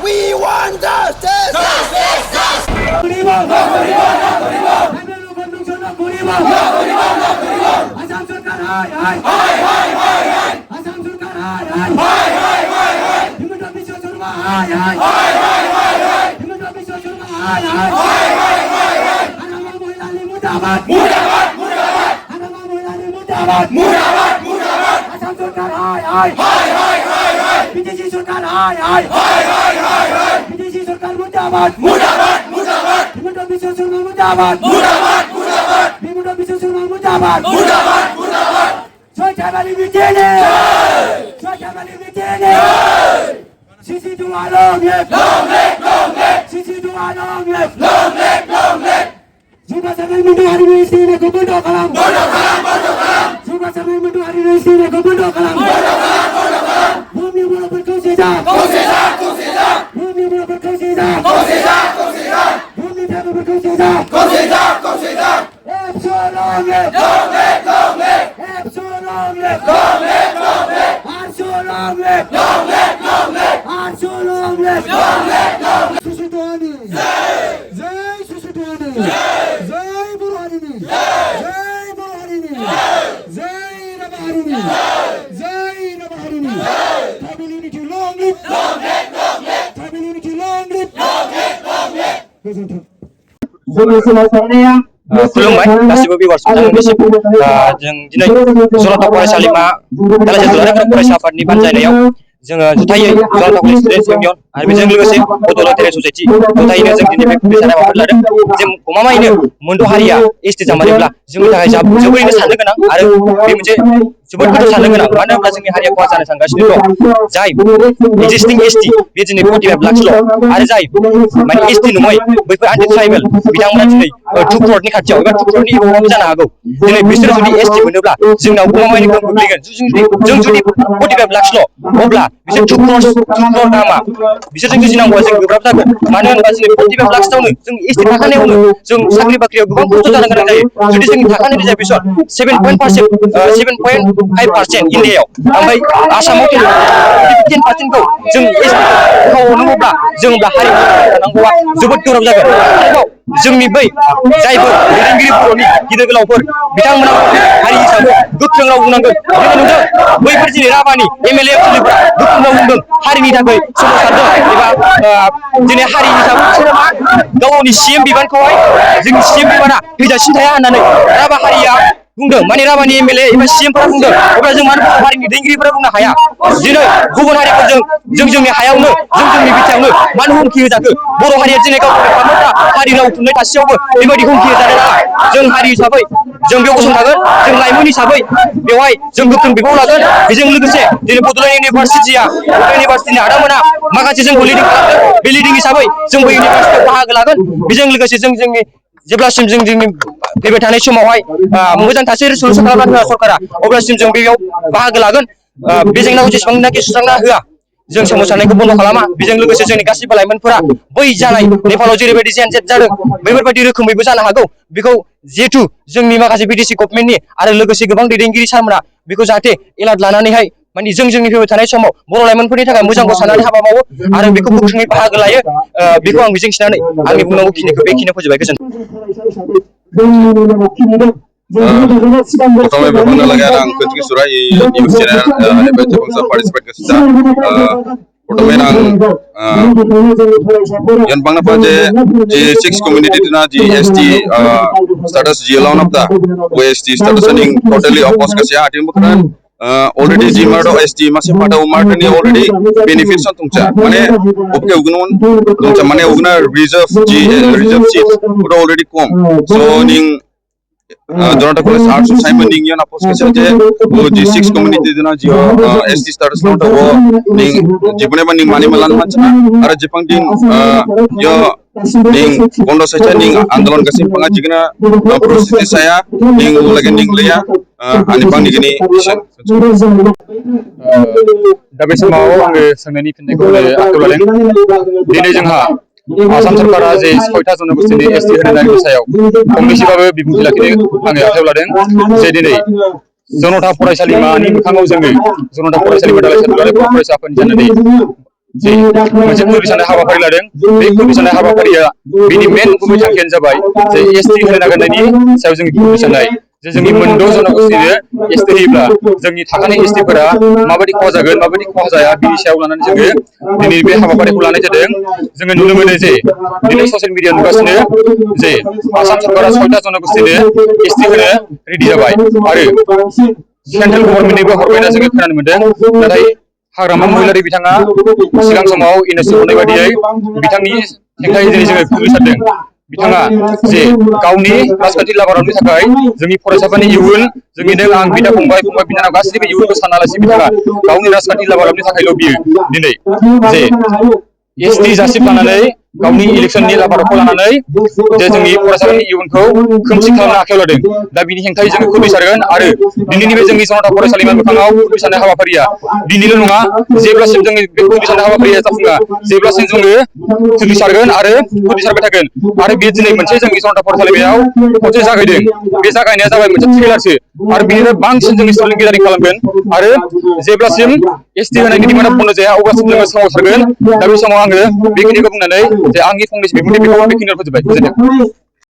We want justice. खुलुमबाय गासिबो भिउवार्सफोरजों लोगोसे जों दिनै जरहाट फरायसालिमा दालाइसा दुलाराय फरायसा आफादनि बानजायनायाव जोङो जुथायै जरहाट कलेज स्टुडेन्टस इउनियन आरो बेजों लोगोसे बड'लेण्ड टेलेन्ट ससाइटि जुथायैनो जों दिनै बे खुंथाय हाबाफारि लादों। जों गमामायैनो मोनद' हारिया एसटि जामारोब्ला जोंनि थाखाय जोबोरैनो साननो गोनां आरो बे मोनसे जोबोद गोथौ साननो गोनां, मानो होनब्ला जोंनि हारिया खहा जानो थांगासिनो दं। जाय एक्जिस्टिं एसटि बे दिनै 45 लाखसल' आरो जाय माने एसटि नङै बैफोर आनटि ट्राइबेल बिथांमोना दिनै 2 क'रनि खाथियाव एबा 2 क'रनि एबावबो जानो हागौ। दिनै बिसोर जुदि एसटि मोनोब्ला जोंनाव गमामायैनो गोहोम गोग्लैगोन। जों जुदि 45 लाखसल' अब्ला बिसोर 2 क'र गाहामा बिसोरजों जुजिनांगौआ जों गोब्राब जागोन। मानो होनोबा दिनै 45 लाखसोआवनो जों एसटि थाखानायावनो जों साख्रि बाख्रियाव गोबां खस्थ' जानो गोनां जायो। जुदि जोंनि थाखानाय रिजार्भेसन 7.5% इन्डियायाव, ओमफ्राय आसामाव 10%खौ जों एसटिखौ हरनांगौब्ला जों हारिमु थानांगौआ जोबोद गोब्राब जागोन। आरोबाव जोंनि बै जायफोर दैदेनगिरि बर'नि गिदिर गोलावफोर बिथांमोना हारि हिसाबै गोख्रों राव बुंनांगोन। जोङो नुदों बैफोर दिनै राभानि MLA एमपिफोरा गोख्रों राव बुंदों हारिनि थाखाय सोमावसारदों एबा दिनै हारि हिसाबै बिसोरो मा गावनि CM बिबानखौहाय जोंनि CM बिबाना थैजासिम थाया होननानै राभा हारिया बुंदों, माने राभानि MLA एबा CMफोरा बुंदों। अब्ला जों मानो बर' हारिनि दैदेनगिरिफोरा बुंनो हाया? दिनै गुबुन हारिफोरजों जोंनि हायावनो जोंनि बिथायावनो मानो हुमखि होजाखो? बर' हारिया दिनै गावखौनो खालामोब्ला हारि राव थुनलाइ थासेयावबो बेबायदि हुमखि होजानो नाङा। जों हारि हिसाबै जों बेयाव गसंथागोन। जों लाइमोन हिसाबै बेवहाय जों गोख्रों बिबाव लागोन। बेजों लोगोसे दिनै बड'लेण्ड इउनिभारसिटिनि आदामोना माखासे जोंखौ लिडिं खालामदों। बे लिडिं हिसाबै जोंबो इउनिभारसिटियाव बाहागो लागोन। बेजों लोगोसे जों जोंनि जेब्लासिम जों जोंनि फैबाय थानाय समावहाय मोजां थासारि सलुसन खालामना होआ सरकारा, अब्लासिम जों बेयाव बाहागो लागोन। बे जेंनाखौ जेसेबांनाखि सुस्रांना होआ जों सोमावसारनायखौ बन्द' खालामा। बेजों लोगोसे जोंनि गासिबो लाइमोनफोरा बै जानाय नेपालाव जेरैबायदि जेनजेट जादों बेफोरबायदि रोखोमैबो जानो हागौ। बेखौ जिहेथु जोंनि माखासे बिटिसि गभर्नमेन्टनि आरो लोगोसे गोबां दैदेनगिरि सारमोना बेखौ जाहाथे एलार्ट लानानैहाय माने जोंनि फैबाय थानाय समाव बर' लाइमोनफोरनि थाखाय मोजांखौ साननानै हाबा मावो आरो बेखौ गोख्रोङै बाहागो लायो। बेखौ आं मिजिंथिनानै आंनि बुंनांगौ खिनिखौ बेखिनियाव फोजोबबाय। गोजोन्थों। Pertama berbangga lagi orang kecil surai news channel hebat bangsa participate ke sisa. Pertama orang yang bangga pada G6 community itu na GST status GLON of the OST status aning totally opposed ke siapa tim bukan already Gmardo ST masih pada umar ni already benefits on tungca. Mana oke ugunon tungca mana uguna reserve seats udah already kom. So ning Jurata College Arts of Simon Ning yan apos kasi je wo G6 community dina jio ST status lo to wo ning jibune ban ning mani malan manchana ara jipang ding yo ning kondo saja ning andolon kasi pangajigna prosesi saya ning lagi ning leya anipang ning ini दा बे समाव आङो सोंनायनि फिननायखौ आखायाव लादों। दिनै जोंहा आसाम सरकारा जे 6था जनगोष्ठीनि एसटि होनायनि सायाव फंनैसोबाबो बिबुंथि लाखिनो आङो आखायाव लादों। जे दिनै जनता फरायसालिमानि मोखाङाव जोङो जनता फरायसालिमा दालाइसा दुलाराय बर' फरायसा आफादनि जानानै जे मोनसे फोरबो हाबाफारि लादों। बे फोरबो हाबाफारिया बिनि मेन गुबै थांखियानो जाबाय जे एसटि होनो नागिरनायनि सायाव जोंनि फोरबो साननाय जे जोंनि मोनद' जनगोष्ठीनो एसटि होयोब्ला जोंनि थाखानाय एसटिफोरा माबायदि खहा जागोन माबायदि खहा जाया बिनि सायाव लानानै जोङो दिनै बे हाबाफारिखौ लानाय जादों। जोङो नुनो मोनो जे दिनै ससियेल मिडिया नुगासिनो जे आसाम सरकारा 6टा जनगोष्ठीनो एसटि होनो रेडि जाबाय आरो सेन्ट्रेल गभर्नमेन्टनिबो हरबायना जोङो खोनानो मोनदों। नाथाय हाग्रामा महिलारि बिथाङा सिगां समाव इउनेस्क' हरनाय बायदियै बिथांनि हेंथायै दिनै जोङो फोजोबस्रांदों। बिथाङा जे गावनि राजखान्थि लाबारावनि थाखाय जोंनि फरायसाफोरनि इयुन जोंनि नों आं बिदा फंबाय बिनानाव गासैबो इयुनखौ सानालासे बिथाङा गावनि राजखान्थि लाबारावनि थाखायल' बियो दिनै जे एसटि जासिब लानानै गावनि इलेक्सननि लाबारखौ लानानै जे जोंनि फरायसाफोरनि इयुनखौ खोमसि खालामनो आखायाव लादों। दा बिनि हेंथायै जोङो फोजोबस्रांगोन आरो दिनैनि बे जोंनि जनता फरायसालिमा मोखाङाव फोजोबस्रांनाय हाबाफारिया दिनैल' नङा, जेब्लासिम जोंनि बे फोजोबस्रांनाय हाबाफारिया जाफुङा जेब्लासिम जोङो फोजोबस्रांगोन आरो फोजोबस्रांबाय थागोन। आरो बे दिनै मोनसे जोंनि जनता फरायसालिमायाव खनसे जागायदों। बे जागायनाया जाबाय मोनसे ट्रेलारसो आरो बेनिफ्राय बांसिन जोंनि स्टुडेन्ट गेदारिं खालामगोन आरो जेब्लासिम एसटि होनायनि डिमान्डआ बन्द जाया अब्लासिम जोङो सोमावसारगोन। दा बे समाव आङो बेखिनिखौ बुंनानै जे आंनि फंनैसो बिबुंथि बेखौ बेखिनियाव फोजोबबाय। गोजोनथों।